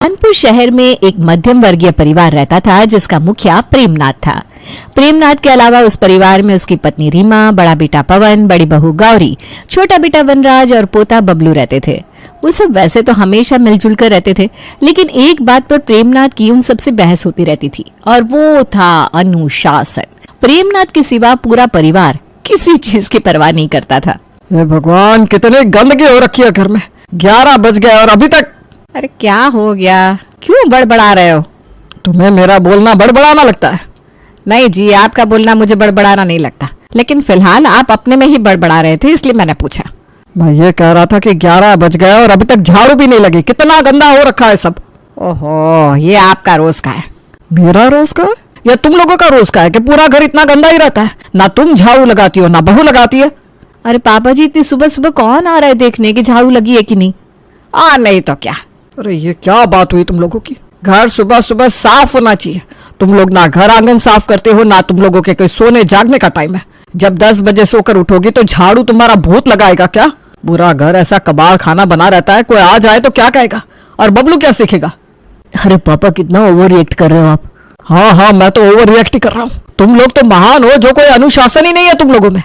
कानपुर शहर में एक मध्यम वर्गीय परिवार रहता था जिसका मुखिया प्रेमनाथ था। प्रेमनाथ के अलावा उस परिवार में उसकी पत्नी रीमा, बड़ा बेटा पवन, बड़ी बहू गौरी, छोटा बेटा वनराज और पोता बबलू रहते थे। वो सब वैसे तो हमेशा मिलजुल कर रहते थे, लेकिन एक बात पर प्रेमनाथ की उन सबसे बहस होती रहती थी और वो था अनुशासन। प्रेमनाथ के सिवा पूरा परिवार किसी चीज की परवाह नहीं करता था। हे भगवान, कितने गंदगी हो रखी है घर में। 11 बज गए और अभी तक। अरे क्या हो गया, क्यों बड़बड़ा रहे हो? तुम्हें मेरा बोलना बड़बड़ाना लगता है? नहीं जी, आपका बोलना मुझे बड़बड़ाना नहीं लगता, लेकिन फिलहाल आप अपने में ही बड़बड़ा रहे थे, इसलिए मैंने पूछा। मैं ये कह रहा था कि 11 बज गए और अभी तक झाड़ू भी नहीं लगी। कितना गंदा हो रखा है सब। ओहो, ये आपका रोज का है। मेरा रोज का है या तुम लोगों का रोज का है कि पूरा घर इतना गंदा ही रहता है? ना तुम झाड़ू लगाती हो ना बहू लगाती है। अरे पापा जी, इतनी सुबह सुबह कौन आ रहा है देखने की झाड़ू लगी है कि नहीं? नहीं तो क्या। अरे ये क्या बात हुई तुम लोगों की? घर सुबह सुबह साफ होना चाहिए। तुम लोग ना घर आंगन साफ करते हो, ना तुम लोगों के कोई सोने जागने का टाइम है। जब 10 बजे सोकर उठोगी तो झाड़ू तुम्हारा भूत लगाएगा क्या? पूरा घर ऐसा कबाड़ खाना बना रहता है, कोई आ जाए तो क्या कहेगा? और बबलू क्या सीखेगा? अरे पापा, कितना ओवर रिएक्ट कर रहे हो आप। हाँ, मैं तो ओवर रिएक्ट ही कर रहा हूँ। तुम लोग तो महान हो, जो कोई अनुशासन ही नहीं है तुम लोगों में।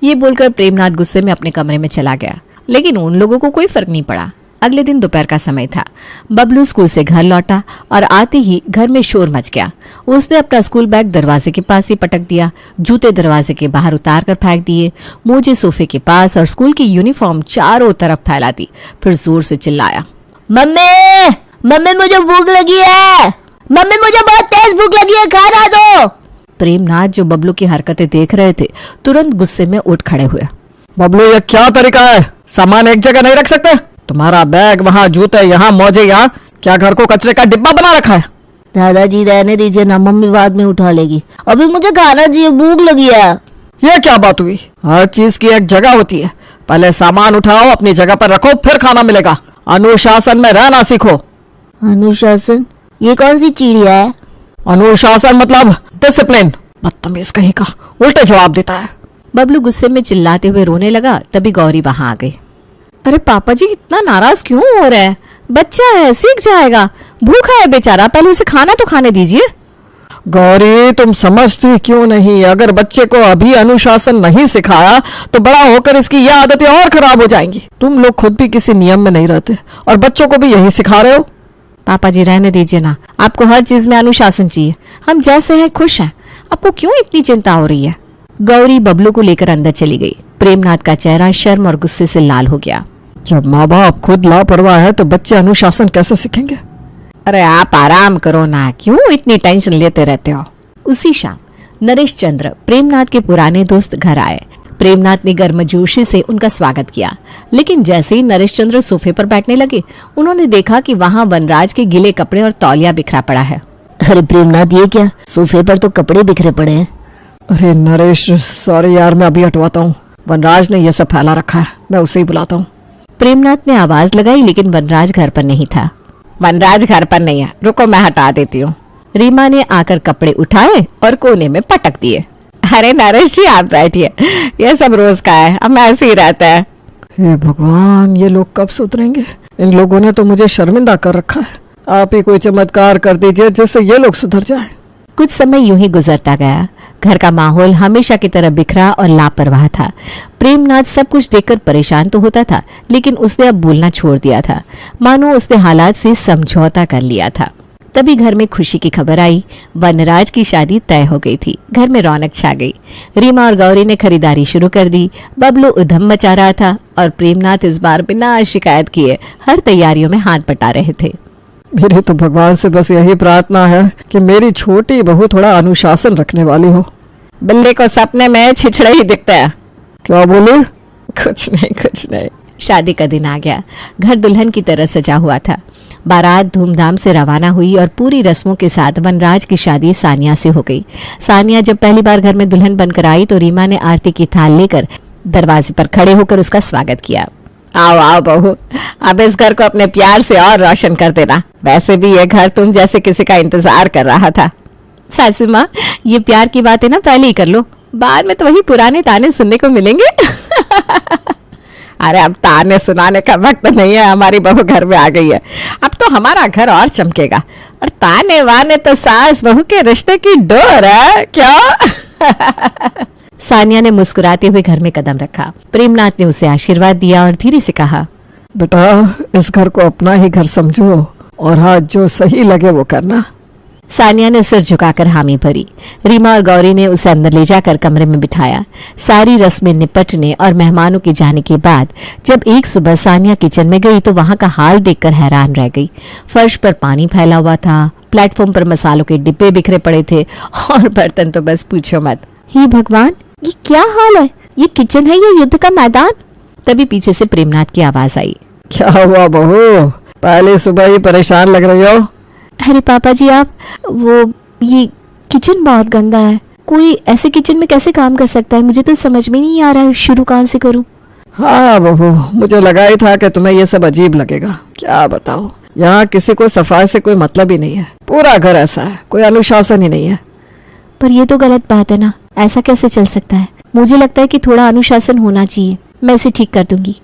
ये बोलकर प्रेमनाथ गुस्से में अपने कमरे में चला गया, लेकिन उन लोगों को कोई फर्क नहीं पड़ा। अगले दिन दोपहर का समय था। बबलू स्कूल से घर लौटा और आते ही घर में शोर मच गया। उसने अपना स्कूल बैग दरवाजे के पास ही पटक दिया, जूते दरवाजे के बाहर उतार कर फेंक दिए, मोजे सोफे के पास और स्कूल की यूनिफॉर्म चारों तरफ फैला दी। फिर जोर से चिल्लाया, मम्मी मम्मी मुझे भूख लगी है, मम्मी मुझे बहुत तेज भूख लगी है, खाना दो। प्रेमनाथ, जो बबलू की हरकतें देख रहे थे, तुरंत गुस्से में उठ खड़े हुए। बबलू, ये क्या तरीका है? सामान एक जगह नहीं रख सकते? तुम्हारा बैग वहाँ, जूते यहाँ, मोजे यहाँ। क्या घर को कचरे का डिब्बा बना रखा है? दादाजी रहने दीजिए ना, मम्मी बाद में उठा लेगी। अभी मुझे खाना चाहिए, भूख लगी है। ये क्या बात हुई? हर चीज की एक जगह होती है। पहले सामान उठाओ, अपनी जगह पर रखो, फिर खाना मिलेगा। अनुशासन में रहना सीखो। अनुशासन? ये कौन सी चिड़िया है? अनुशासन मतलब डिसिप्लिन। बदतमीज कहीं का, उल्टे जवाब देता है। बबलू गुस्से में चिल्लाते हुए रोने लगा। तभी गौरी वहां आ गई। अरे पापा जी, इतना नाराज क्यों हो रहे हैं? बच्चा है, सीख जाएगा। भूखा है बेचारा, पहले उसे खाना तो खाने दीजिए। गौरी, तुम समझती क्यों नहीं? अगर बच्चे को अभी अनुशासन नहीं सिखाया तो बड़ा होकर इसकी ये आदतें और खराब हो जाएंगी। तुम लोग खुद भी किसी नियम में नहीं रहते और बच्चों को भी यही सिखा रहे हो। पापा जी रहने दीजिए ना, आपको हर चीज में अनुशासन चाहिए। हम जैसे हैं खुश हैं, आपको क्यों इतनी चिंता हो रही है? गौरी बबलू को लेकर अंदर चली गई। प्रेमनाथ का चेहरा शर्म और गुस्से से लाल हो गया। जब माँ बाप खुद लापरवाह है तो बच्चे अनुशासन कैसे सीखेंगे? अरे आप आराम करो ना, क्यों इतनी टेंशन लेते रहते हो? उसी शाम नरेश चंद्र, प्रेमनाथ के पुराने दोस्त, घर आए। प्रेमनाथ ने गर्मजोशी से उनका स्वागत किया, लेकिन जैसे ही नरेश चंद्र सोफे पर बैठने लगे, उन्होंने देखा कि वहाँ वनराज के गीले कपड़े और तौलिया बिखरा पड़ा है। अरे प्रेमनाथ, ये क्या? सोफे पर तो कपड़े बिखरे पड़े हैं। अरे नरेश, सॉरी यार, मैं अभी हटवाता हूँ। वनराज ने ये सब फैला रखा है, मैं उसे ही बुलाता हूँ। प्रेमनाथ ने आवाज लगाई, लेकिन वनराज घर पर नहीं था। वनराज घर पर नहीं है, रुको मैं हटा देती हूँ। रीमा ने आकर कपड़े उठाए और कोने में पटक दिए। अरे नरेश जी, आप बैठिए, ये सब रोज का है, अब ऐसे ही रहता है। हे भगवान, ये लोग कब सुधरेंगे? इन लोगों ने तो मुझे शर्मिंदा कर रखा है। आप ही कोई चमत्कार कर दीजिए जिससे ये लोग सुधर जाएं। कुछ समय यूं ही गुजरता गया। घर का माहौल हमेशा की तरह बिखरा और लापरवाह था। प्रेमनाथ सब कुछ देखकर परेशान तो होता था, लेकिन उसने अब बोलना छोड़ दिया था, मानो उसने हालात से समझौता कर लिया था। तभी घर में खुशी की खबर आई। वनराज की शादी तय हो गई थी। घर में रौनक छा गई। रीमा और गौरी ने खरीदारी शुरू कर दी। बबलू उधम मचा रहा था और प्रेमनाथ इस बार बिना शिकायत किए हर तैयारियों में हाथ बटा रहे थे। मेरी तो भगवान से बस यही प्रार्थना है कि मेरी छोटी बहू थोड़ा अनुशासन रखने वाली हो। बिल्ली को सपने में छिछड़े ही दिखता है। क्या बोले? कुछ नहीं। शादी का दिन आ गया। घर दुल्हन की तरह सजा हुआ था। बारात धूमधाम से रवाना हुई और पूरी रस्मों के साथ वनराज की शादी सानिया से हो गई। सानिया जब पहली बार घर में दुल्हन बनकर आई तो रीमा ने आरती की थाल लेकर दरवाजे पर खड़े होकर उसका स्वागत किया। आओ आओ बहू, अब इस घर को अपने प्यार से और रोशन कर देना। वैसे भी ये घर तुम जैसे किसी का इंतजार कर रहा था। सासू माँ, ये प्यार की बातें ना पहले ही कर लो, बाद में तो वही पुराने ताने सुनने को मिलेंगे। अरे अब ताने सुनाने का वक्त नहीं है, हमारी बहू घर में आ गई है, अब तो हमारा घर और चमकेगा। और ताने वाने तो सास बहू के रिश्ते की डोर है क्या? सानिया ने मुस्कुराते हुए घर में कदम रखा। प्रेमनाथ ने उसे आशीर्वाद दिया और धीरे से कहा, बेटा इस घर को अपना ही घर समझो और हाँ जो सही लगे वो करना। सानिया ने सिर झुकाकर हामी भरी। रीमा और गौरी ने उसे अंदर ले जाकर कमरे में बिठाया। सारी रस्में निपटने और मेहमानों के जाने के बाद जब एक सुबह सानिया किचन में गई तो वहां का हाल देखकर हैरान रह गई। फर्श पर पानी फैला हुआ था, प्लेटफॉर्म पर मसालों के डिब्बे बिखरे पड़े थे और बर्तन तो बस पूछो मत। हे भगवान, ये क्या हाल है? ये किचन है या युद्ध का मैदान? तभी पीछे से प्रेमनाथ की आवाज आई। क्या हुआ बहू, पहले सुबह ही परेशान लग रही हो? अरे पापा जी, आप ये किचन बहुत गंदा है। कोई ऐसे किचन में कैसे काम कर सकता है? मुझे तो समझ में नहीं आ रहा है, शुरू कहाँ से करूं? हाँ बहू, मुझे लगा ही था कि तुम्हें ये सब अजीब लगेगा। क्या बताओ, यहाँ किसी को सफाई से कोई मतलब ही नहीं है। पूरा घर ऐसा है, कोई अनुशासन ही नहीं है। पर ये तो गलत बात है ना, ऐसा कैसे चल सकता है? मुझे लगता है कि थोड़ा अनुशासन होना चाहिए। मैं इसे ठीक कर दूंगी।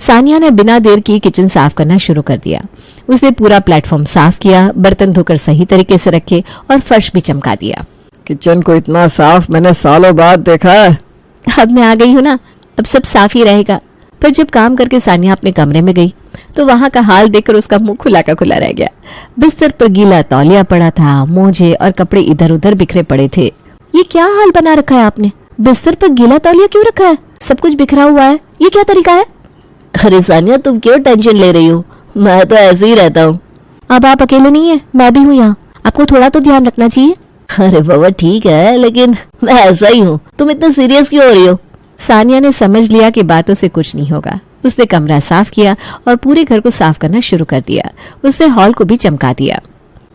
सानिया ने बिना देर किए किचन साफ करना शुरू कर दिया। उसने पूरा प्लेटफॉर्म साफ किया, बर्तन धोकर सही तरीके से रखे और फर्श भी चमका दिया। किचन को इतना साफ मैंने सालों बाद देखा है। अब मैं आ गई हूँ ना, अब सब साफ ही रहेगा। पर जब काम करके सानिया अपने कमरे में गई तो वहां का हाल देखकर उसका मुंह खुला का खुला रह गया। बिस्तर पर गीला तौलिया पड़ा था, मोजे और कपड़े इधर उधर बिखरे पड़े थे। ये क्या हाल बना रखा है आपने? बिस्तर पर गीला तौलिया क्यों रखा है? सब कुछ बिखरा हुआ है, ये क्या तरीका है? अरे सानिया, तुम क्यों टेंशन ले रही हो? मैं तो ऐसे ही रहता हूँ। अब आप अकेले नहीं है, मैं भी हूँ यहाँ। आपको थोड़ा तो ध्यान रखना चाहिए। अरे बाबा ठीक है, लेकिन मैं ऐसा ही हूँ। तुम इतना सीरियस क्यों हो रही हो? सानिया ने समझ लिया कि बातों से कुछ नहीं होगा। उसने कमरा साफ किया और पूरे घर को साफ करना शुरू कर दिया। उसने हॉल को भी चमका दिया।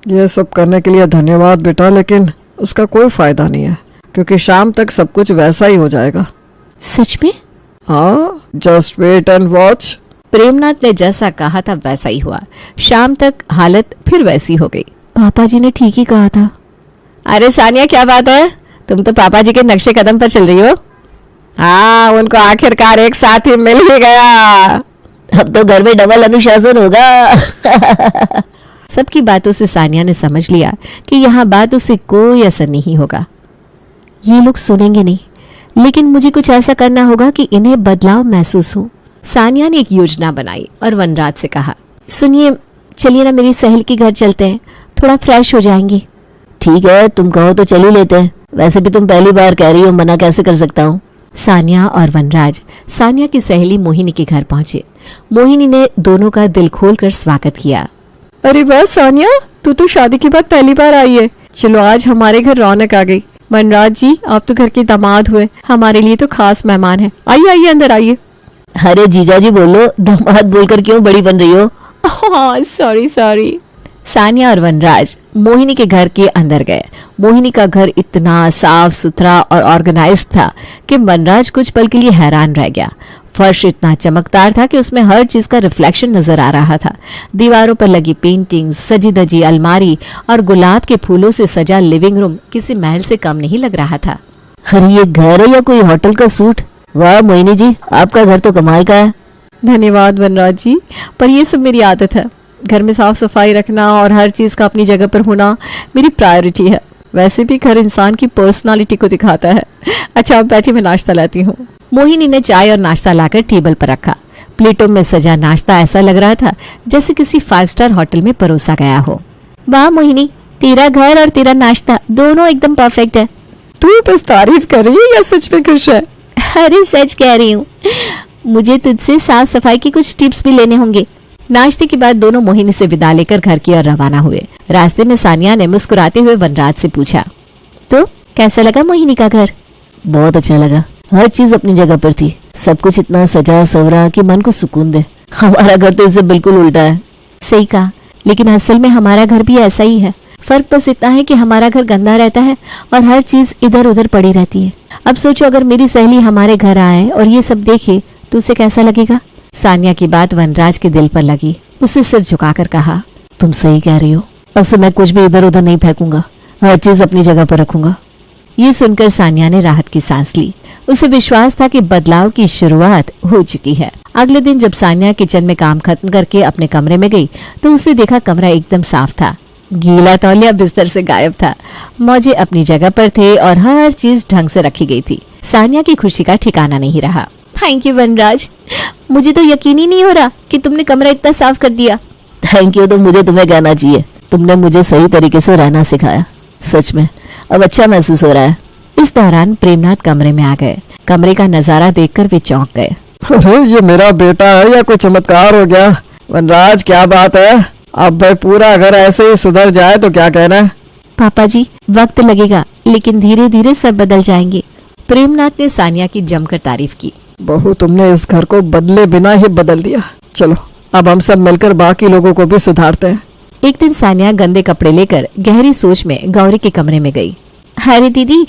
ये सब करने के लिए धन्यवाद बेटा, लेकिन उसका कोई फायदा नहीं है क्योंकि शाम तक सब कुछ वैसा ही हो जाएगा। सच में? हाँ, just wait and watch. Premnath ने जैसा कहा था वैसा ही हुआ। शाम तक हालत फिर वैसी हो गई। पापा जी ने ठीक ही कहा था। अरे सानिया, क्या बात है? तुम तो पापा जी के नक्शे कदम पर चल रही हो। हाँ, उनको आखिरकार एक साथ ही मिल ही गया। अब तो घर में डबल अनुशासन होगा। सबकी बातों से सानिया ने समझ लिया कि यहाँ बातों से कोई असर नहीं होगा। ये लोग सुनेंगे नहीं, लेकिन मुझे कुछ ऐसा करना होगा कि इन्हें बदलाव महसूस हो। सानिया ने एक योजना बनाई और वनराज से कहा, सुनिए, चलिए ना मेरी सहेली के घर चलते हैं, थोड़ा फ्रेश हो जाएंगे। ठीक है, तुम कहो तो चल ही लेते हैं। वैसे भी तुम पहली बार कह रही हो, मना कैसे कर सकता हूँ। सानिया और वनराज सानिया की सहेली मोहिनी के घर पहुंचे। मोहिनी ने दोनों का दिल खोलकर स्वागत किया। अरे वाह सानिया, तू तो शादी के बाद पहली बार आई है। चलो, आज हमारे घर रौनक आ गई। वनराज जी, आप तो घर के दामाद हुए, हमारे लिए तो खास मेहमान है। आइए आइए, अंदर आइए। अरे जीजा जी बोलो, दामाद बोलकर क्यों बड़ी बन रही हो? सॉरी। सानिया और वनराज मोहिनी के घर के अंदर गए। मोहिनी का घर इतना साफ सुथरा और ऑर्गेनाइज्ड था कि वनराज कुछ पल के लिए हैरान रह गया। फर्श इतना चमकदार था कि उसमें हर चीज का रिफ्लेक्शन नजर आ रहा था। दीवारों पर लगी पेंटिंग्स, सजी धजी अलमारी और गुलाब के फूलों से सजा लिविंग रूम किसी महल से कम नहीं लग रहा था। अरे ये घर है या कोई होटल का सूट? वाह मोहिनी जी, आपका घर तो कमाल का है। धन्यवाद वनराज जी, पर ये सब मेरी आदत है। घर में साफ सफाई रखना और हर चीज का अपनी जगह पर होना मेरी प्रायोरिटी है। वैसे भी घर इंसान की पर्सनालिटी को दिखाता है। अच्छा, आप बैठिए, मैं नाश्ता लाती हूँ। मोहिनी ने चाय और नाश्ता लाकर टेबल पर रखा। प्लेटों में सजा नाश्ता ऐसा लग रहा था जैसे किसी 5 स्टार होटल में परोसा गया हो। वाह मोहिनी, तेरा घर और तेरा नाश्ता दोनों एकदम परफेक्ट है। तू बस तारीफ कर रही है या सच में खुश है? अरे सच कह रही हूँ। मुझे तुझसे साफ सफाई की कुछ टिप्स भी लेने होंगे। नाश्ते के बाद दोनों मोहिनी से विदा लेकर घर की ओर रवाना हुए। रास्ते में सानिया ने मुस्कुराते हुए वनराज से पूछा, तो कैसा लगा मोहिनी का घर? बहुत अच्छा लगा, हर चीज अपनी जगह पर थी। सब कुछ इतना सजा सवरा कि मन को सुकून दे। हमारा घर तो इससे बिल्कुल उल्टा है। सही कहा, लेकिन असल में हमारा घर भी ऐसा ही है। फर्क बस इतना है कि हमारा घर गंदा रहता है और हर चीज इधर उधर पड़ी रहती है। अब सोचो, अगर मेरी सहेली हमारे घर आए और ये सब देखे तो उसे कैसा लगेगा? सानिया की बात वनराज के दिल पर लगी। उसने सिर झुकाकर कहा, तुम सही कह रही हो। अब से मैं कुछ भी इधर उधर नहीं फेंकूंगा, हर चीज अपनी जगह पर रखूंगा। ये सुनकर सानिया ने राहत की सांस ली। उसे विश्वास था कि बदलाव की शुरुआत हो चुकी है। अगले दिन जब सानिया किचन में काम खत्म करके अपने कमरे में गई तो उसने देखा कमरा एकदम साफ था। गीला तौलिया बिस्तर से गायब था, मौजे अपनी जगह पर थे और हर चीज ढंग से रखी गई थी। सानिया की खुशी का ठिकाना नहीं रहा। थैंक यू वनराज, मुझे तो यकीन ही नहीं हो रहा कि तुमने कमरा इतना साफ कर दिया। थैंक यू तो मुझे तुम्हें कहना चाहिए, तुमने मुझे सही तरीके से रहना सिखाया। सच में अब अच्छा महसूस हो रहा है। इस दौरान प्रेमनाथ कमरे में आ गए। कमरे का नजारा देखकर वे चौंक गए। अरे ये मेरा बेटा है या कोई चमत्कार हो गया? वनराज क्या बात है, अब भाई पूरा घर ऐसे ही सुधर जाए तो क्या कहना है? पापा जी वक्त लगेगा लेकिन धीरे धीरे सब बदल जाएंगे। प्रेमनाथ ने सानिया की जमकर तारीफ की। बहू तुमने इस घर को बदले बिना ही बदल दिया। चलो अब हम सब मिलकर बाकी लोगों को भी सुधारते हैं। एक दिन सानिया गंदे कपड़े लेकर गहरी सोच में गौरी के कमरे में गई। अरे दीदी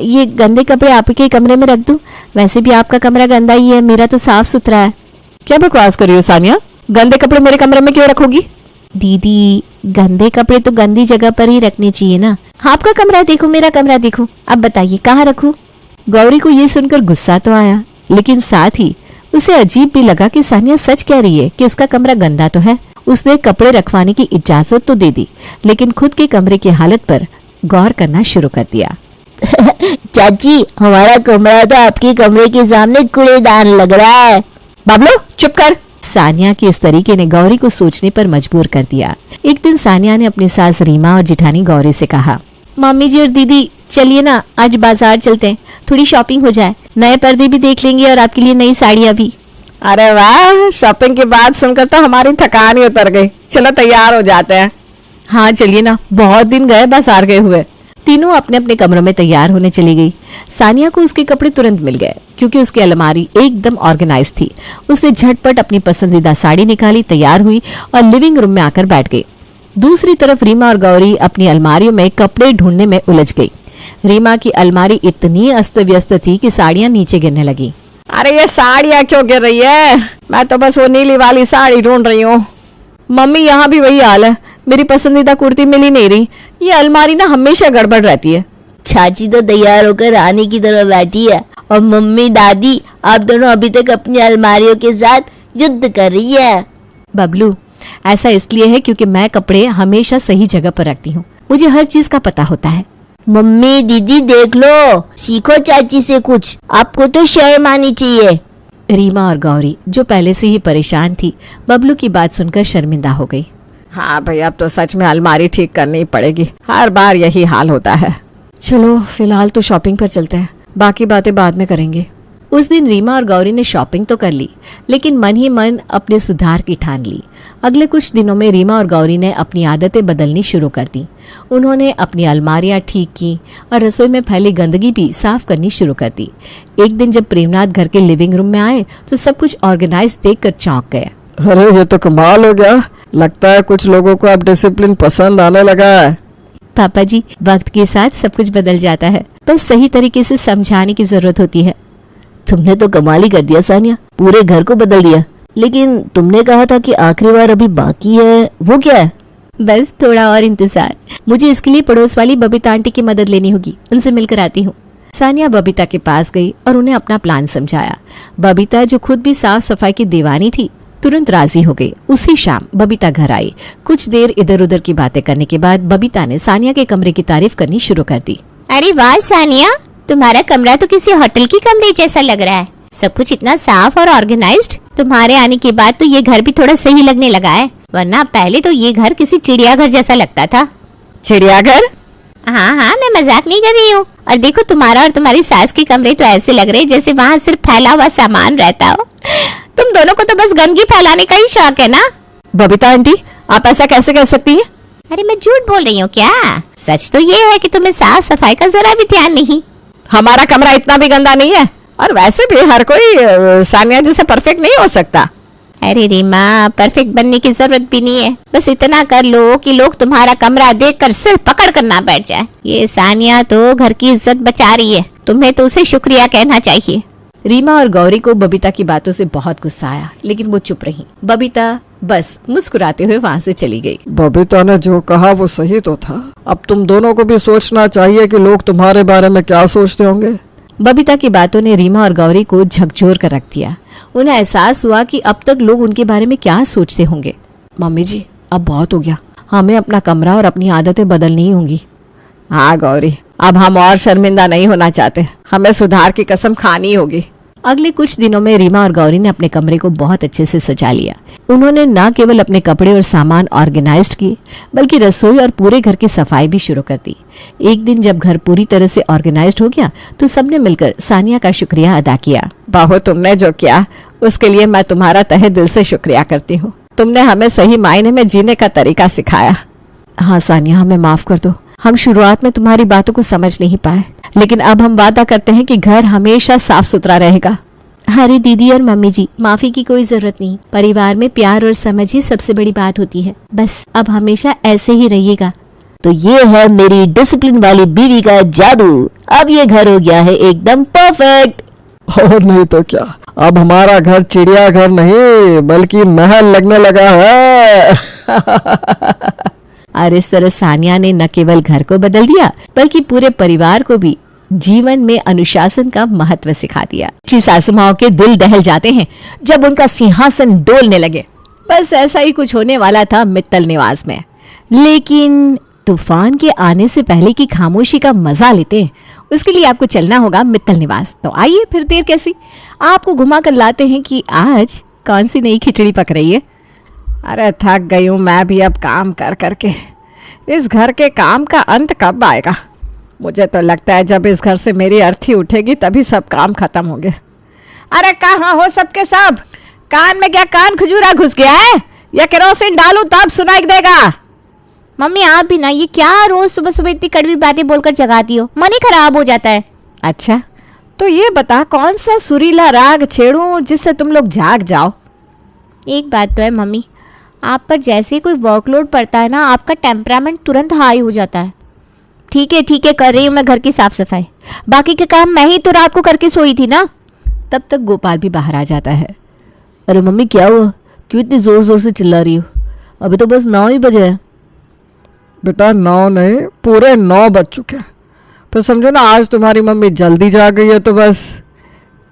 ये गंदे कपड़े आपके कमरे में रख दूं? वैसे भी आपका कमरा गंदा ही है, मेरा तो साफ सुथरा है। क्या बकवास कर रही हो सानिया? गंदे कपड़े मेरे कमरे में क्यों रखोगी? दीदी गंदे कपड़े तो गंदी जगह पर ही रखने चाहिए ना। आपका कमरा देखो, मेरा कमरा देखो, अब बताइए कहाँ रखूं? गौरी को ये सुनकर गुस्सा तो आया लेकिन साथ ही उसे अजीब भी लगा कि सानिया सच कह रही है कि उसका कमरा गंदा तो है। उसने कपड़े रखवाने की इजाजत तो दे दी लेकिन खुद के कमरे की हालत पर गौर करना शुरू कर दिया। चाची हमारा कमरा तो आपके कमरे के सामने कूड़ेदान लग रहा है। बाबलो चुप कर। सानिया के इस तरीके ने गौरी को सोचने पर मजबूर कर दिया। एक दिन सानिया ने अपनी सास रीमा और जिठानी गौरी से कहा, मम्मी जी और दीदी चलिए ना आज बाजार चलते हैं, थोड़ी शॉपिंग हो जाए, नए पर्दे भी देख लेंगे और आपके लिए नई साड़ियाँ भी। अरे वाह, शॉपिंग की बात सुनकर तो हमारी थकान ही उतर गई। चलो तैयार हो जाते हैं। हाँ चलिए ना, बहुत दिन गए बाजार गए हुए। तीनों अपने अपने कमरों में तैयार होने चली गई। सानिया को उसके कपड़े तुरंत मिल गए क्योंकि उसकी अलमारी एकदम ऑर्गेनाइज थी। उसने झटपट अपनी पसंदीदा साड़ी निकाली, तैयार हुई और लिविंग रूम में आकर बैठ गई। दूसरी तरफ रीमा और गौरी अपनी अलमारियों में कपड़े ढूंढने में उलझ गई। रीमा की अलमारी इतनी अस्त व्यस्त थी कि साड़ियां नीचे गिरने लगी। अरे ये साड़ियाँ क्यों गिर रही है? मैं तो बस वो नीली वाली साड़ी ढूंढ रही हूँ। मम्मी यहाँ भी वही हाल है, मेरी पसंदीदा कुर्ती मिल ही नहीं रही। ये अलमारी ना हमेशा गड़बड़ रहती है। चाची तो तैयार होकर रानी की तरह बैठी है और मम्मी दादी आप दोनों अभी तक अपनी अलमारियों के साथ युद्ध कर रही है। बबलू ऐसा इसलिए है क्योंकि मैं कपड़े हमेशा सही जगह पर रखती हूँ, मुझे हर चीज का पता होता है। मम्मी दीदी देख लो, सीखो चाची से कुछ, आपको तो शर्म आनी चाहिए। रीमा और गौरी जो पहले से ही परेशान थी बबलू की बात सुनकर शर्मिंदा हो गई। हाँ भाई अब तो सच में अलमारी ठीक करनी पड़ेगी, हर बार यही हाल होता है। चलो फिलहाल तो शॉपिंग पर चलते हैं, बाकी बातें बाद में करेंगे। उस दिन रीमा और गौरी ने शॉपिंग तो कर ली लेकिन मन ही मन अपने सुधार की ठान ली। अगले कुछ दिनों में रीमा और गौरी ने अपनी आदतें बदलनी शुरू कर दी। उन्होंने अपनी अलमारियां ठीक की और रसोई में फैली गंदगी भी साफ करनी शुरू कर दी। एक दिन जब प्रेमनाथ घर के लिविंग रूम में आए तो सब कुछ ऑर्गेनाइज देखकर चौंक गए। अरे ये तो कमाल हो गया, लगता है कुछ लोगों को अब डिसिप्लिन पसंद आने लगा है। पापा जी वक्त के साथ सब कुछ बदल जाता है, बस सही तरीके से समझाने की जरूरत होती है। तुमने तो कमाल ही कर दिया सानिया, पूरे घर को बदल दिया। लेकिन तुमने कहा था कि आखिरी बार अभी बाकी है, वो क्या है? बस थोड़ा और इंतजार, मुझे इसके लिए पड़ोस वाली बबीता आंटी की मदद लेनी होगी, उनसे मिलकर आती हूँ। सानिया बबीता के पास गई और उन्हें अपना प्लान समझाया। बबीता जो खुद भी साफ सफाई की दीवानी थी तुरंत राजी हो गई। उसी शाम बबीता घर आई। कुछ देर इधर उधर की बातें करने के बाद बबीता ने सानिया के कमरे की तारीफ करनी शुरू कर दी। अरे वाह सानिया, तुम्हारा कमरा तो किसी होटल की कमरे जैसा लग रहा है, सब कुछ इतना साफ और ऑर्गेनाइज्ड। तुम्हारे आने के बाद तो ये घर भी थोड़ा सही लगने लगा है, वरना पहले तो ये घर किसी चिड़ियाघर जैसा लगता था। चिड़ियाघर? हाँ हाँ मैं मजाक नहीं कर रही हूँ। और देखो तुम्हारा और तुम्हारी सास के कमरे तो ऐसे लग रहे जैसे वहाँ सिर्फ फैला हुआ सामान रहता हो। तुम दोनों को तो बस गंदगी फैलाने का ही शौक है ना? बबीता आंटी आप ऐसा कैसे कह सकती हैं? अरे मैं झूठ बोल रही हूँ क्या? सच तो ये है कि तुम्हें साफ सफाई का जरा भी ध्यान नहीं। हमारा कमरा इतना भी गंदा नहीं है, और वैसे भी हर कोई सानिया जैसे परफेक्ट नहीं हो सकता। अरे रीमा परफेक्ट बनने की जरूरत भी नहीं है, बस इतना कर लो कि लोग तुम्हारा कमरा देखकर सिर पकड़ कर ना बैठ जाए। ये सानिया तो घर की इज्जत बचा रही है, तुम्हें तो उसे शुक्रिया कहना चाहिए। रीमा और गौरी को बबीता की बातों से बहुत गुस्सा आया लेकिन वो चुप रही। बबीता बस मुस्कुराते हुए वहाँ से चली गई। बबीता ने जो कहा वो सही तो था। अब तुम दोनों को भी सोचना चाहिए कि लोग तुम्हारे बारे में क्या सोचते होंगे। बबीता की बातों ने रीमा और गौरी को झकझोर कर रख दिया। उन्हें एहसास हुआ कि अब तक लोग उनके बारे में क्या सोचते होंगे। मम्मी जी अब बहुत हो गया, हमें अपना कमरा और अपनी आदतें बदलनी होंगी। हाँ गौरी, अब हम और शर्मिंदा नहीं होना चाहते, हमें सुधार की कसम खानी होगी। अगले कुछ दिनों में रीमा और गौरी ने अपने कमरे को बहुत अच्छे से सजा लिया। उन्होंने न केवल अपने कपड़े और सामान ऑर्गेनाइज्ड किए, बल्कि रसोई और पूरे घर की सफाई भी शुरू कर दी। एक दिन जब घर पूरी तरह से ऑर्गेनाइज्ड हो गया तो सबने मिलकर सानिया का शुक्रिया अदा किया। बहू, तुमने जो किया उसके लिए मैं तुम्हारा तहे दिल से शुक्रिया करती हूँ। तुमने हमें सही मायने में जीने का तरीका सिखाया। हाँ सानिया, हमें माफ कर दो। हम शुरुआत में तुम्हारी बातों को समझ नहीं पाए, लेकिन अब हम वादा करते हैं कि घर हमेशा साफ सुथरा रहेगा। अरे दीदी और मम्मी जी, माफी की कोई जरूरत नहीं। परिवार में प्यार और समझ ही सबसे बड़ी बात होती है। बस अब हमेशा ऐसे ही रहिएगा। तो ये है मेरी डिसिप्लिन वाली बीवी का जादू। अब ये घर हो गया है एकदम परफेक्ट। और नहीं तो क्या, अब हमारा घर चिड़ियाघर नहीं बल्कि महल लगने लगा है। और इस तरह सानिया ने न केवल घर को बदल दिया, बल्कि पूरे परिवार को भी जीवन में अनुशासन का महत्व सिखा दिया। अच्छी सासू माओं के दिल दहल जाते हैं जब उनका सिंहासन डोलने लगे। बस ऐसा ही कुछ होने वाला था मित्तल निवास में। लेकिन तूफान के आने से पहले की खामोशी का मजा लेते हैं, उसके लिए आपको चलना होगा मित्तल निवास। तो आइए फिर देर कैसी, आपको घुमा कर लाते हैं कि आज कौन सी नई खिचड़ी पक रही है। अरे थक गई हूँ मैं भी अब काम कर करके। इस घर के काम का अंत कब आएगा? मुझे तो लगता है जब इस घर से मेरी अर्थी उठेगी तभी सब काम खत्म होंगे। अरे कहाँ हो सबके सब? कान में क्या कान खजूरा घुस गया है? या केरोसिन डालूं तब सुनाई देगा? मम्मी आप भी ना, ये क्या रोज सुबह सुबह इतनी कड़वी बातें बोलकर जगाती हो, मन ही खराब हो जाता है। अच्छा तो ये बता कौन सा सुरीला राग छेड़ूं जिससे तुम लोग जाग जाओ? एक बात तो है मम्मी, आप पर जैसे ही कोई वर्कलोड पड़ता है ना, आपका टेम्परामेंट तुरंत हाई हो जाता है। ठीक है कर रही हूँ मैं घर की साफ सफाई, बाकी के काम मैं ही तो रात को करके सोई थी ना। तब तक गोपाल भी बाहर आ जाता है। अरे मम्मी क्या हुआ, क्यों इतनी जोर जोर से चिल्ला रही हो? अभी तो बस 9 ही बजे है। बेटा 9 नहीं, पूरे 9 बज चुके हैं। फिर समझो ना आज तुम्हारी मम्मी जल्दी जा गई है तो बस।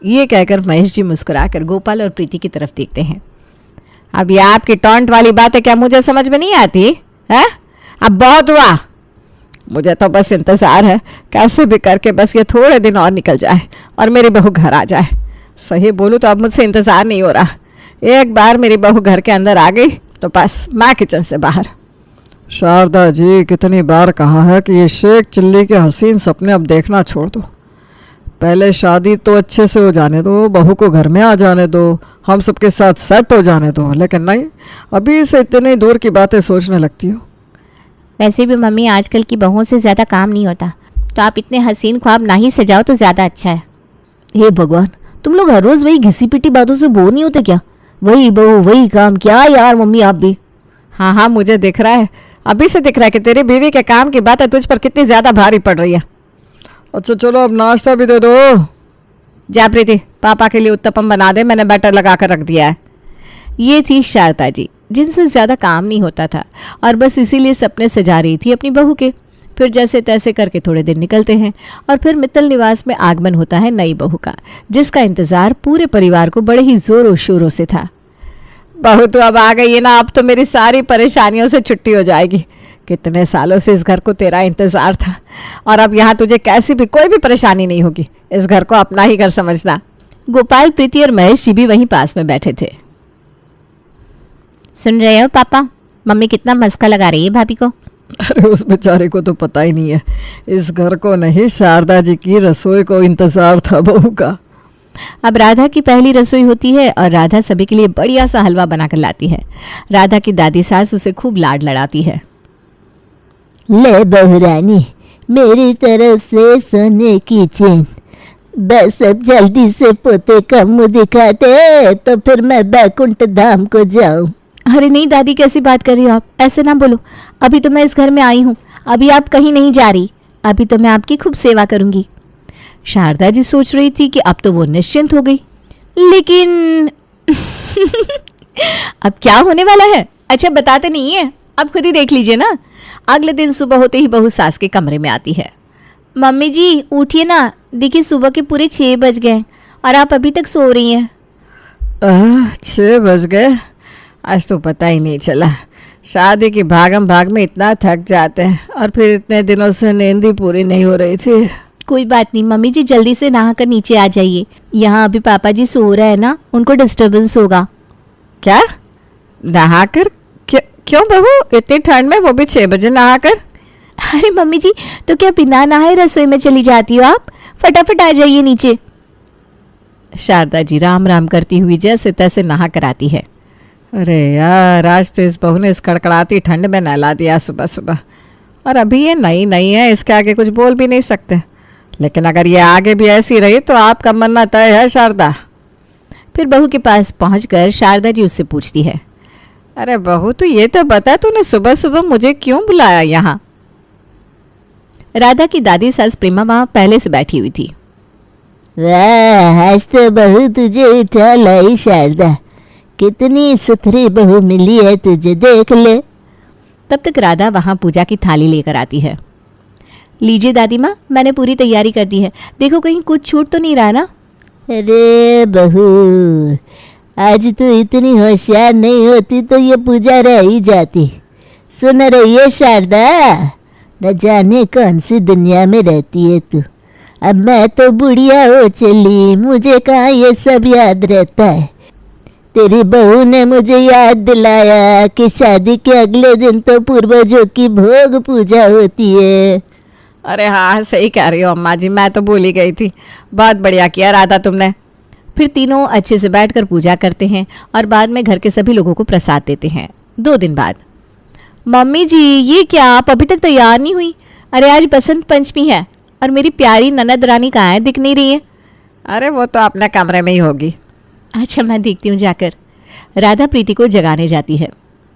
ये कहकर महेश जी मुस्कुराकर गोपाल और प्रीति की तरफ देखते हैं। अब ये आपकी टॉन्ट वाली बातें क्या मुझे समझ में नहीं आती है? अब बहुत हुआ, मुझे तो बस इंतजार है कैसे भी करके बस ये थोड़े दिन और निकल जाए और मेरी बहू घर आ जाए। सही बोलूँ तो अब मुझसे इंतजार नहीं हो रहा। एक बार मेरी बहू घर के अंदर आ गई तो बस मैं किचन से बाहर। शारदा जी, कितनी बार कहा है कि ये शेख चिल्ली के हसीन सपने अब देखना छोड़ दो। पहले शादी तो अच्छे से हो जाने दो, बहू को घर में आ जाने दो, हम सबके साथ सेट हो जाने दो। लेकिन नहीं, अभी से इतनी दूर की बातें सोचने लगती हो। वैसे भी मम्मी आजकल की बहुओं से ज़्यादा काम नहीं होता, तो आप इतने हसीन ख्वाब ना ही सजाओ तो ज़्यादा अच्छा है। हे भगवान, तुम लोग हर रोज वही घिसी पिटी बातों से बोर नहीं होते क्या? वही बहू वही काम, क्या यार मम्मी आप भी। हाँ मुझे दिख रहा है, अभी से दिख रहा है कि तेरी बीवी के काम की बातें तुझ पर कितनी ज्यादा भारी पड़ रही है। अच्छा चलो अब नाश्ता भी दे दो। जा प्रीति, पापा के लिए उत्तपम बना दे, मैंने बैटर लगा कर रख दिया है। ये थी शारदा जी, जिनसे ज़्यादा काम नहीं होता था और बस इसीलिए सपने सजा रही थी अपनी बहू के। फिर जैसे तैसे करके थोड़े दिन निकलते हैं और फिर मित्तल निवास में आगमन होता है नई बहू का, जिसका इंतज़ार पूरे परिवार को बड़े ही ज़ोरों शोरों से था। बहू तो अब आ गई है ना, अब तो मेरी सारी परेशानियों से छुट्टी हो जाएगी। कितने सालों से इस घर को तेरा इंतजार था और अब यहाँ तुझे कैसी भी कोई भी परेशानी नहीं होगी। इस घर को अपना ही घर समझना। गोपाल, प्रीति और महेश जी भी वहीं पास में बैठे थे। सुन रहे हो पापा, मम्मी कितना मस्का लगा रही है भाभी को। अरे उस बेचारे को तो पता ही नहीं है, इस घर को नहीं शारदा जी की रसोई को इंतजार था बहू का। अब राधा की पहली रसोई होती है और राधा सभी के लिए बढ़िया सा हलवा बनाकर लाती है। राधा की दादी सास उसे खूब लाड लड़ाती है। ले बहू रानी, मेरी तरफ से सोने की चेन। बस अब जल्दी से पोते का मुंह दिखाते तो फिर मैं बैकुंठ धाम को जाऊं। अरे नहीं दादी, कैसी बात कर रही हो आप? ऐसे ना बोलो, अभी तो मैं इस घर में आई हूँ, अभी आप कहीं नहीं जा रही, अभी तो मैं आपकी खूब सेवा करूंगी। शारदा जी सोच रही थी कि अब तो वो निश्चिंत हो गई, लेकिन अब क्या होने वाला है? अच्छा बताते नहीं है, अब खुद ही देख लीजिए ना। अगले दिन सुबह होते ही बहू सास के कमरे में आती है। मम्मी जी उठिए ना, देखिए सुबह के पूरे 6 बज गए और आप अभी तक सो रही हैं। 6 बज गए? आज तो पता ही नहीं चला। शादी की भागम भाग में इतना थक जाते हैं और फिर इतने दिनों से नींद ही पूरी नहीं हो रही थी। कोई बात नहीं मम्मी जी, जल्दी से नहाकर नीचे आ जाइए। यहाँ अभी पापा जी सो रहे हैं ना, उनको डिस्टरबेंस होगा। क्या? नहाकर? क्यों बहू, इतनी ठंड में, वो भी 6 बजे नहाकर? अरे मम्मी जी, तो क्या बिना नहाए रसोई में चली जाती हो आप? फटाफट आ जाइए नीचे। शारदा जी राम राम करती हुई जैसे तैसे नहा कर आती है। अरे यार, आज तो इस बहू ने इस कड़कड़ाती ठंड में नहला दिया सुबह सुबह। और अभी ये नई नई है, इसके आगे कुछ बोल भी नहीं सकते। लेकिन अगर ये आगे भी ऐसी रही तो आपका मरना तय है शारदा। फिर बहू के पास पहुंचकर शारदा जी उससे पूछती है, अरे बहू, तो ये तो बता, तूने सुबह सुबह मुझे क्यों बुलाया यहाँ? राधा की दादी सास प्रेमा वहाँ पहले से बैठी हुई थी। वाह, आज तो बहू तुझे उठा लाई शारदा। कितनी सुथरी बहू मिली है तुझे, देख ले। तब तक राधा वहाँ पूजा की थाली लेकर आती है। लीजिए दादी माँ, मैंने पूरी तैयारी कर दी है। देखो कहीं कुछ छूट तो नहीं रहा ना? अरे बहू, आज तो इतनी होशियार नहीं होती तो ये पूजा रह ही जाती। सुन रही है शारदा, न जाने कौन सी दुनिया में रहती है तू। अब मैं तो बुढ़िया हो चली, मुझे कहाँ ये सब याद रहता है। तेरी बहू ने मुझे याद दिलाया कि शादी के अगले दिन तो पूर्वजों की भोग पूजा होती है। अरे हाँ, सही कह रही हो अम्मा जी, मैं तो भूल ही गई थी। बहुत बढ़िया किया राधा तुमने। फिर तीनों अच्छे से बैठकर पूजा करते हैं और बाद में घर के सभी लोगों को प्रसाद देते हैं। 2 दिन बाद, मम्मी जी ये क्या, आप अभी तक तैयार नहीं हुई? अरे आज बसंत पंचमी है और मेरी प्यारी ननद रानी कहाँ है, दिख नहीं रही है। अरे वो तो अपने कमरे में ही होगी। अच्छा मैं देखती हूँ जाकर। राधा प्रीति को जगाने जाती है।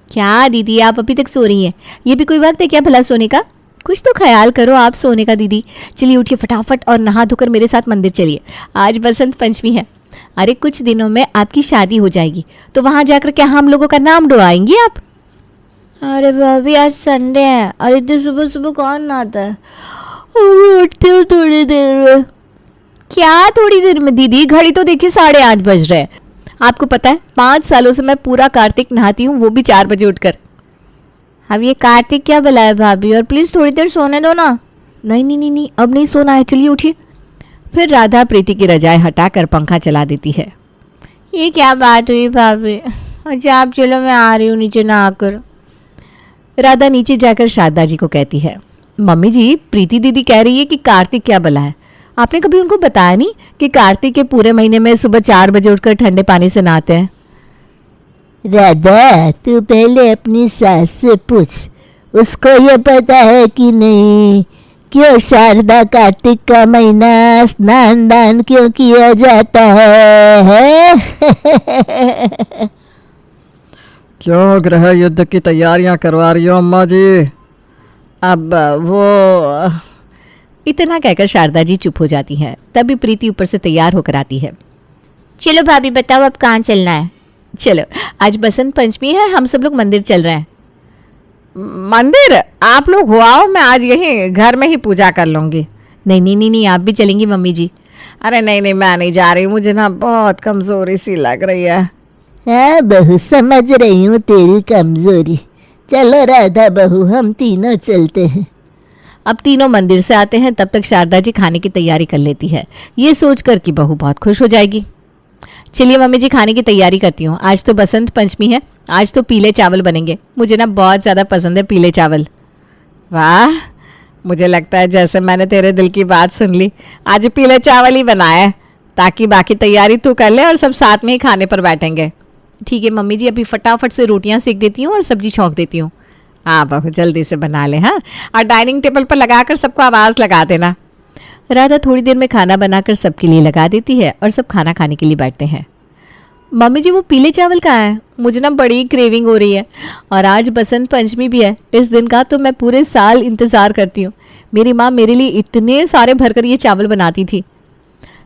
क्या दीदी आप अभी तक सो रही हैं? ये भी कोई वक्त है क्या भला सोने का? कुछ तो ख्याल करो आप सोने का दीदी। चलिए उठिए फटाफट और नहा धोकर मेरे साथ मंदिर चलिए, आज बसंत पंचमी है। अरे कुछ दिनों में आपकी शादी हो जाएगी तो वहाँ जाकर क्या हम लोगों का नाम डुबाएंगी आप? अरे भाभी आज संडे है और इतनी सुबह सुबह कौन नहाता है? और उठती हूँ थोड़ी देर में। क्या थोड़ी देर में दीदी? घड़ी तो देखिए 8:30 बज रहे हैं। आपको पता है 5 सालों से मैं पूरा कार्तिक नहाती हूँ, वो भी 4 बजे उठकर। अब ये कार्तिक क्या बुलाया है भाभी, और प्लीज थोड़ी देर सोने दो ना। नहीं नहीं नहीं नहीं, अब नहीं सोना है, चलिए उठिए। फिर राधा प्रीति की रजाई हटाकर पंखा चला देती है। ये क्या बात हुई भाभी? अच्छा आप चलो, मैं आ रही हूँ नीचे नहाकर। राधा नीचे जाकर शारदा जी को कहती है, मम्मी जी प्रीति दीदी कह रही है कि कार्तिक क्या भला है। आपने कभी उनको बताया नहीं कि कार्तिक के पूरे महीने में सुबह 4 बजे उठकर ठंडे पानी से नहाते हैं? राधा, तू पहले अपनी सास से पूछ, उसको ये पता है कि नहीं क्यों शारदा कार्तिक का महीना स्नान दान क्यों किया जाता है? क्यों गृह युद्ध की तैयारियां करवा रही हो अम्मा जी? अब वो इतना कहकर शारदा जी चुप हो जाती हैं। तभी प्रीति ऊपर से तैयार होकर आती है। चलो भाभी बताओ अब कहाँ चलना है? चलो आज बसंत पंचमी है, हम सब लोग मंदिर चल रहे हैं। मंदिर? आप लोग हो आओ, मैं आज यहीं घर में ही पूजा कर लूँगी। नहीं नहीं नहीं नहीं, आप भी चलेंगी मम्मी जी? अरे नहीं नहीं, मैं नहीं जा रही, मुझे ना बहुत कमज़ोरी सी लग रही है। हाँ बहू, समझ रही हूँ तेरी कमजोरी। चलो राधा बहू, हम तीनों चलते हैं। अब तीनों मंदिर से आते हैं, तब तक शारदा जी खाने की तैयारी कर लेती है, ये सोचकर कि बहू बहुत खुश हो जाएगी। चलिए मम्मी जी खाने की तैयारी करती हूँ, आज तो बसंत पंचमी है, आज तो पीले चावल बनेंगे। मुझे ना बहुत ज़्यादा पसंद है पीले चावल। वाह, मुझे लगता है जैसे मैंने तेरे दिल की बात सुन ली। आज पीले चावल ही बनाए ताकि बाकी तैयारी तू कर ले और सब साथ में ही खाने पर बैठेंगे। ठीक है मम्मी जी, अभी फटाफट से रोटियां सेक देती हूँ और सब्जी छौंक देती हूँ। हाँ बहू, जल्दी से बना ले। हाँ, और डाइनिंग टेबल पर लगाकर सबको आवाज़ लगा देना। राधा थोड़ी देर में खाना बनाकर सबके लिए लगा देती है और सब खाना खाने के लिए बैठते हैं। मम्मी जी वो पीले चावल कहाँ है? मुझे ना बड़ी क्रेविंग हो रही है और आज बसंत पंचमी भी है। इस दिन का तो मैं पूरे साल इंतज़ार करती हूँ। मेरी माँ मेरे लिए इतने सारे भरकर ये चावल बनाती थी।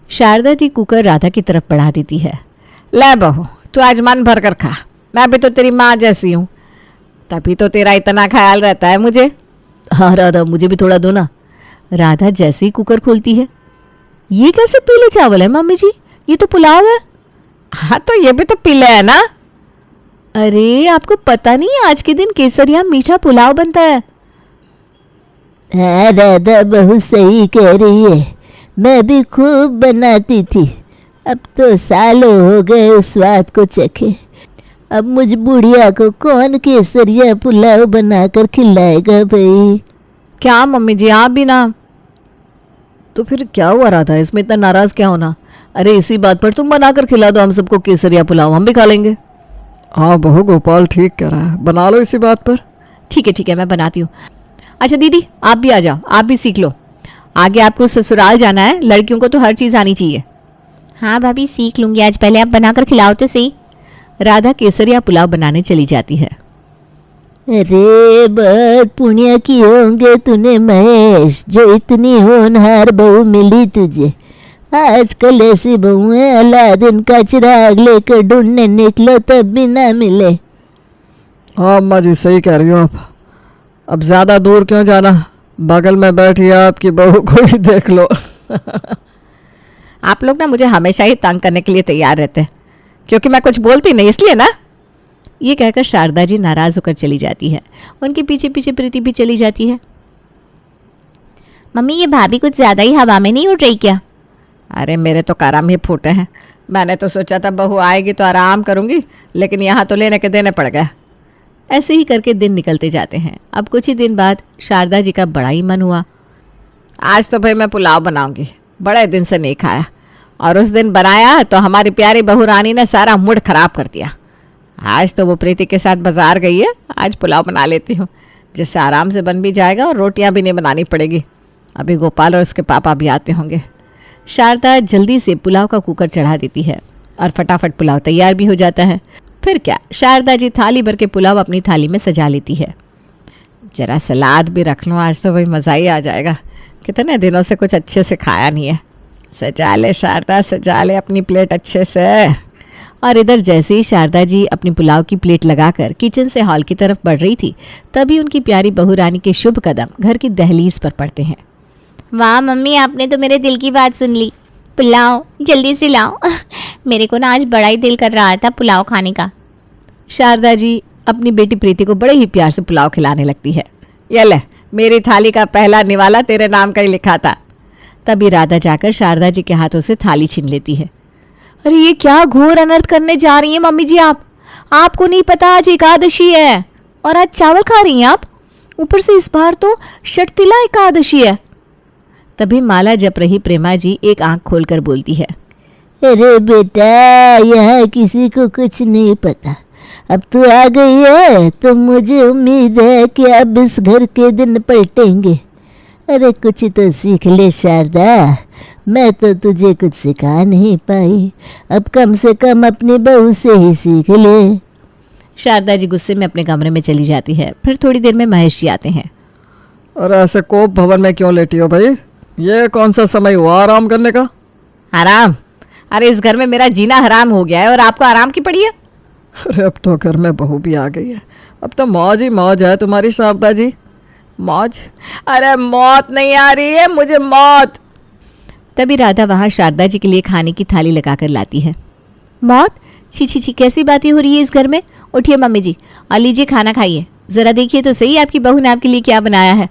शारदा जी कुकर राधा की तरफ बढ़ा देती है। ले बहू, तू आज मन भर कर खा, मैं भी तो तेरी माँ जैसी हूँ, तभी तो तेरा इतना ख्याल रहता है मुझे। हाँ राधा, मुझे भी थोड़ा दो ना। राधा जैसे ही कुकर खोलती है, ये कैसे पीले चावल है मम्मी जी? ये तो पुलाव है। हाँ तो ये भी तो पीले है ना। अरे आपको पता नहीं है आज के दिन केसरिया मीठा पुलाव बनता है। हाँ राधा बहुत सही कह रही है, मैं भी खूब बनाती थी। अब तो सालों हो गए उस स्वाद को चखे। अब मुझ बुढ़िया को कौन केसरिया पुलाव बनाकर खिलाएगा भाई। क्या मम्मी जी आप भी ना। तो फिर क्या हुआ राधा, इसमें इतना नाराज क्या होना? अरे इसी बात पर तुम बनाकर खिला दो हम सबको केसरिया पुलाव, हम भी खा लेंगे। हाँ बहू गोपाल ठीक कह रहा है, बना लो इसी बात पर। ठीक है मैं बनाती हूँ। अच्छा दीदी आप भी आ जाओ, आप भी सीख लो। आगे आपको ससुराल जाना है, लड़कियों को तो हर चीज़ आनी चाहिए। हाँ भाभी सीख लूंगी, आज पहले आप बनाकर खिलाओ तो सही। राधा केसरिया पुलाव बनाने चली जाती है। अरे बहुत पुण्य की होंगे तूने महेश, जो इतनी होनहार बहू मिली तुझे। आजकल ऐसी बहुएं अलादीन का चिराग लेकर ढूंढने निकलो तब भी ना मिले। हाँ अम्मा जी सही कह रही हो आप। अब ज़्यादा दूर क्यों जाना, बगल में बैठी आपकी बहू को ही देख लो। आप लोग ना मुझे हमेशा ही तंग करने के लिए तैयार रहते हैं, क्योंकि मैं कुछ बोलती नहीं इसलिए ना। ये कहकर शारदा जी नाराज होकर चली जाती है। उनके पीछे पीछे प्रीति भी चली जाती है। मम्मी ये भाभी कुछ ज्यादा ही हवा में नहीं उड़ रही क्या? अरे मेरे तो करम ही फूटे हैं। मैंने तो सोचा था बहू आएगी तो आराम करूंगी, लेकिन यहाँ तो लेने के देने पड़ गए। ऐसे ही करके दिन निकलते जाते हैं। अब कुछ ही दिन बाद शारदा जी का बड़ा ही मन हुआ। आज तो भाई मैं पुलाव बनाऊंगी, बड़े दिन से नहीं खाया। और उस दिन बनाया तो हमारी प्यारी बहू रानी ने सारा मूड खराब कर दिया। आज तो वो प्रीति के साथ बाजार गई है, आज पुलाव बना लेती हूँ, जिससे आराम से बन भी जाएगा और रोटियाँ भी नहीं बनानी पड़ेगी। अभी गोपाल और उसके पापा भी आते होंगे। शारदा जल्दी से पुलाव का कुकर चढ़ा देती है और फटाफट पुलाव तैयार भी हो जाता है। फिर क्या, शारदा जी थाली भर के पुलाव अपनी थाली में सजा लेती है। जरा सलाद भी रख लूँ, आज तो भाई मज़ा ही आ जाएगा। कितने दिनों से कुछ अच्छे से खाया नहीं है। सजा ले शारदा, सजा ले अपनी प्लेट अच्छे से। और इधर जैसे ही शारदा जी अपनी पुलाव की प्लेट लगाकर किचन से हॉल की तरफ बढ़ रही थी, तभी उनकी प्यारी बहू रानी के शुभ कदम घर की दहलीज पर पड़ते हैं। वाह मम्मी आपने तो मेरे दिल की बात सुन ली। पुलाव जल्दी से लाओ। मेरे को ना आज बड़ा ही दिल कर रहा था पुलाव खाने का। शारदा जी अपनी बेटी प्रीति को बड़े ही प्यार से पुलाव खिलाने लगती है। ये ले, मेरी थाली का पहला निवाला तेरे नाम का ही लिखा था। तभी राधा जाकर शारदा जी के हाथों से थाली छीन लेती है। अरे ये क्या घोर अनर्थ करने जा रही हैं मम्मी जी आप? आपको नहीं पता आज एकादशी है और आज चावल खा रही हैं आप? ऊपर से इस बार तो षटतिला एकादशी है। तभी माला जप रही प्रेमा जी एक आंख खोलकर बोलती है। अरे बेटा यहाँ किसी को कुछ नहीं पता, अब तू आ गई है तो मुझे उम्मीद है कि अब इस घर के दिन पलटेंगे। अरे कुछ तो सीख ले शारदा, मैं तो तुझे कुछ सिखा नहीं पाई, अब कम से कम अपनी बहू से ही सीख ले। शारदा जी गुस्से में अपने कमरे में चली जाती है। फिर थोड़ी देर में महेश जी आते हैं। और ऐसे कोप भवन में क्यों लेटी हो भाई? ये कौन सा समय हुआ आराम करने का? आराम? अरे इस घर में मेरा जीना हराम हो गया है और आपको आराम की पड़ी है। अरे अब तो घर में बहू भी आ गई है, अब तो मौज ही मौज है तुम्हारी शारदा जी। मौज? अरे मौत नहीं आ रही है मुझे, मौत। तभी राधा वहाँ शारदा जी के लिए खाने की थाली लगाकर लाती है। मौत? छी छी छी, कैसी बातें हो रही है इस घर में। उठिए मम्मी जी और लीजिए खाना खाइए। ज़रा देखिए तो सही आपकी बहू ने आपके लिए क्या बनाया है।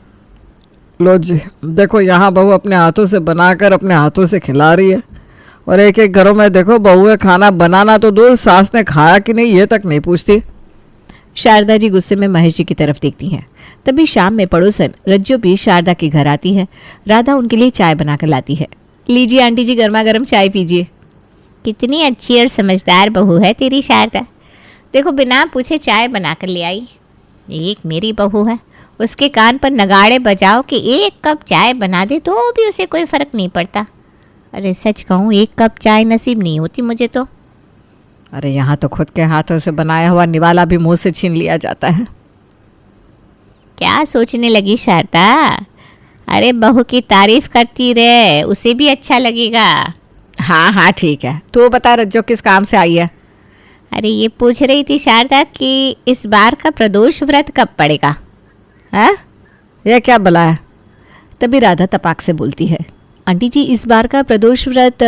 लो जी देखो, यहाँ बहू अपने हाथों से बनाकर अपने हाथों से खिला रही है। और एक एक घरों में देखो बहुएं खाना बनाना तो दूर, सास ने खाया कि नहीं ये तक नहीं पूछती। शारदा जी गुस्से में महेश जी की तरफ देखती हैं। तभी शाम में पड़ोसन रज्जो भी शारदा के घर आती है। राधा उनके लिए चाय बनाकर लाती है। लीजिए आंटी जी, गर्मा गर्म चाय पीजिए। कितनी अच्छी और समझदार बहू है तेरी शारदा। देखो बिना पूछे चाय बनाकर ले आई। एक मेरी बहू है, उसके कान पर नगाड़े बजाओ कि एक कप चाय बना दे तो भी उसे कोई फ़र्क नहीं पड़ता। अरे सच कहूँ एक कप चाय नसीब नहीं होती मुझे तो। अरे यहाँ तो खुद के हाथों से बनाया हुआ निवाला भी मुंह से छीन लिया जाता है। क्या सोचने लगी शारदा? अरे बहू की तारीफ करती रहे, उसे भी अच्छा लगेगा। हाँ हाँ ठीक है, तू बता रज्जो किस काम से आई है? अरे ये पूछ रही थी शारदा कि इस बार का प्रदोष व्रत कब पड़ेगा। हैं? यह क्या भला है? तभी राधा तपाक से बोलती है। आंटी जी, इस बार का प्रदोष व्रत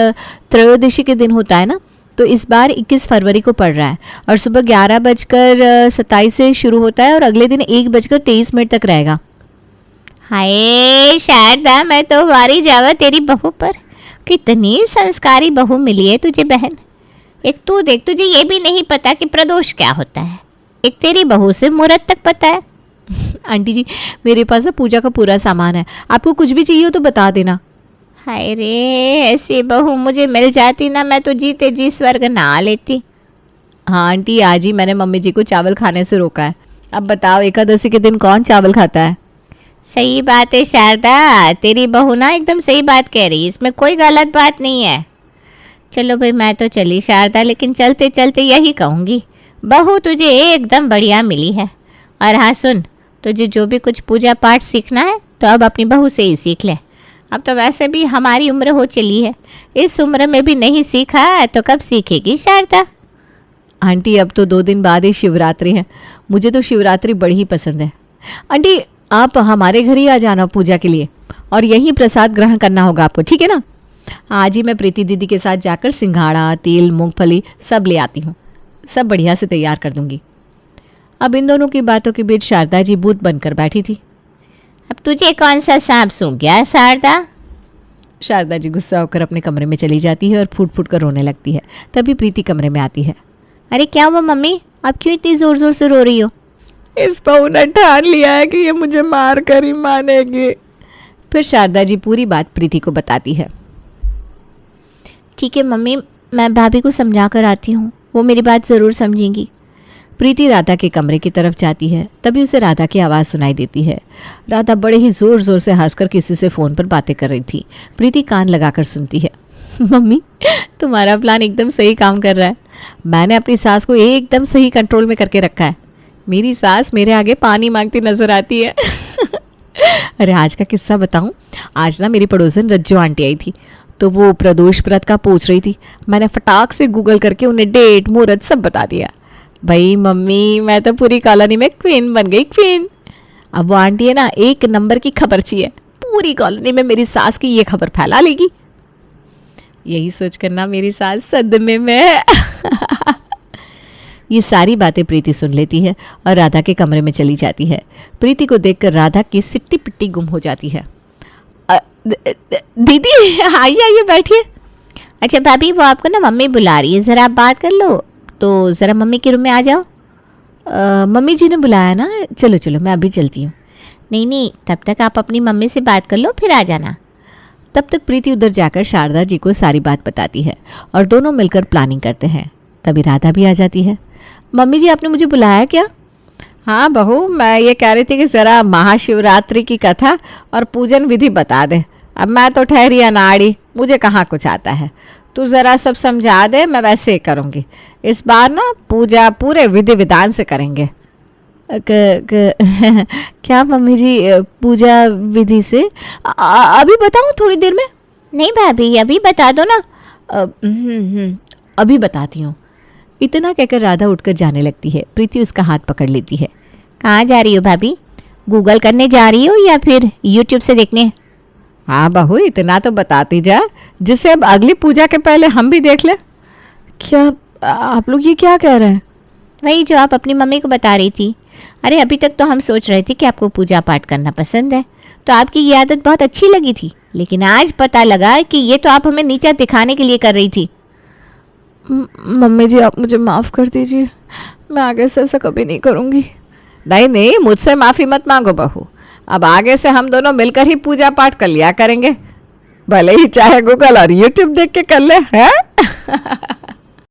त्रयोदशी के दिन होता है ना, तो इस बार 21 फरवरी को पड़ रहा है और सुबह 11:27 से शुरू होता है और अगले दिन 1:23 तक रहेगा। हाय शारदा, मैं तो वारी जावा तेरी बहू पर। कितनी संस्कारी बहू मिली है तुझे बहन। एक तू देख, तुझे ये भी नहीं पता कि प्रदोष क्या होता है। एक तेरी बहू से मुहूर्त तक पता है। आंटी जी, मेरे पास ना पूजा का पूरा सामान है, आपको कुछ भी चाहिए हो तो बता देना। हाय रे, ऐसी बहू मुझे मिल जाती ना, मैं तो जीते जी स्वर्ग ना लेती। हाँ आंटी, आज ही मैंने मम्मी जी को चावल खाने से रोका है। अब बताओ, एकादशी के दिन कौन चावल खाता है? सही बात है शारदा, तेरी बहू ना एकदम सही बात कह रही है, इसमें कोई गलत बात नहीं है। चलो भाई, मैं तो चली शारदा, लेकिन चलते चलते यही कहूँगी, बहू तुझे एकदम बढ़िया मिली है। और हाँ सुन, तुझे जो भी कुछ पूजा पाठ सीखना है तो अब अपनी बहू से ही सीख ले। अब तो वैसे भी हमारी उम्र हो चली है, इस उम्र में भी नहीं सीखा तो कब सीखेगी शारदा? आंटी, अब तो 2 दिन बाद ही शिवरात्रि है, मुझे तो शिवरात्रि बड़ी ही पसंद है। आंटी, आप हमारे घर ही आ जाना पूजा के लिए और यही प्रसाद ग्रहण करना होगा आपको, ठीक है ना? आज ही मैं प्रीति दीदी के साथ जाकर सिंघाड़ा, तेल, मूंगफली सब ले आती हूँ, सब बढ़िया से तैयार कर दूंगी। अब इन दोनों की बातों के बीच शारदा जी भूत बनकर बैठी थी। अब तुझे कौन सा सांप सूंघ गया शारदा? शारदा जी गुस्सा होकर अपने कमरे में चली जाती है और फूट फूट कर रोने लगती है। तभी प्रीति कमरे में आती है। अरे क्या हुआ मम्मी, आप क्यों इतनी जोर जोर से रो रही हो? इस बहू ने ठान लिया है कि ये मुझे मार कर ही मानेगी। फिर शारदा जी पूरी बात प्रीति को बताती है। ठीक है मम्मी, मैं भाभी को समझा कर आती हूँ, वो मेरी बात ज़रूर समझेंगी। प्रीति राधा के कमरे की तरफ जाती है। तभी उसे राधा की आवाज़ सुनाई देती है। राधा बड़े ही ज़ोर ज़ोर से हंसकर किसी से फ़ोन पर बातें कर रही थी। प्रीति कान लगाकर सुनती है। मम्मी, तुम्हारा प्लान एकदम सही काम कर रहा है। मैंने अपनी सास को एकदम सही कंट्रोल में करके रखा है। मेरी सास मेरे आगे पानी मांगती नजर आती है। अरे आज का किस्सा बताऊं? आज ना मेरी पड़ोसन रज्जू आंटी आई थी, तो वो प्रदोष व्रत का पूछ रही थी। मैंने फटाक से गूगल करके उन्हें डेट मुहूर्त सब बता दिया। भाई मम्मी, मैं तो पूरी कॉलोनी में क्वीन बन गई, क्वीन। अब वो आंटी है ना, 1 नंबर की खबरची है, पूरी कॉलोनी में मेरी सास की ये खबर फैला लेगी। यही सोच कर ना मेरी सास सदमे में है। ये सारी बातें प्रीति सुन लेती है और राधा के कमरे में चली जाती है। प्रीति को देखकर राधा की सिट्टी पिट्टी गुम हो जाती है। दीदी आइए आइए बैठिए। अच्छा भाभी, वो आपको ना मम्मी बुला रही है, ज़रा आप बात कर लो, तो ज़रा मम्मी के रूम में आ जाओ। मम्मी जी ने बुलाया ना, चलो चलो मैं अभी चलती हूँ। नहीं नहीं, तब तक आप अपनी मम्मी से बात कर लो, फिर आ जाना। तब तक प्रीति उधर जाकर शारदा जी को सारी बात बताती है और दोनों मिलकर प्लानिंग करते हैं। तभी राधा भी आ जाती है। मम्मी जी, आपने मुझे बुलाया क्या? हाँ बहू, मैं ये कह रही थी कि ज़रा महाशिवरात्रि की कथा और पूजन विधि बता दे। अब मैं तो ठहरी अनाड़ी, मुझे कहाँ कुछ आता है। तू ज़रा सब समझा दे, मैं वैसे ही करूँगी। इस बार ना पूजा पूरे विधि विधान से करेंगे। क्या मम्मी जी, पूजा विधि से? अभी बताऊँ थोड़ी देर में? नहीं भाभी, अभी बता दो ना। अभी बताती हूँ। इतना कहकर राधा उठकर जाने लगती है। प्रीति उसका हाथ पकड़ लेती है। कहाँ जा रही हो भाभी? गूगल करने जा रही हो या फिर यूट्यूब से देखने? हाँ बहू, इतना तो बताती जा जिससे अब अगली पूजा के पहले हम भी देख लें। क्या आप लोग ये क्या कह रहे हैं? वही जो आप अपनी मम्मी को बता रही थी। अरे अभी तक तो हम सोच रहे थे कि आपको पूजा पाठ करना पसंद है, तो आपकी ये आदत बहुत अच्छी लगी थी, लेकिन आज पता लगा कि ये तो आप हमें नीचा दिखाने के लिए कर रही थी। मम्मी जी, आप मुझे माफ़ कर दीजिए, मैं आगे से ऐसा कभी नहीं करूँगी। नहीं नहीं, मुझसे माफ़ी मत मांगो बहू। अब आगे से हम दोनों मिलकर ही पूजा पाठ कर लिया करेंगे, भले ही चाहे गूगल और यूट्यूब देख के कर ले, हैं?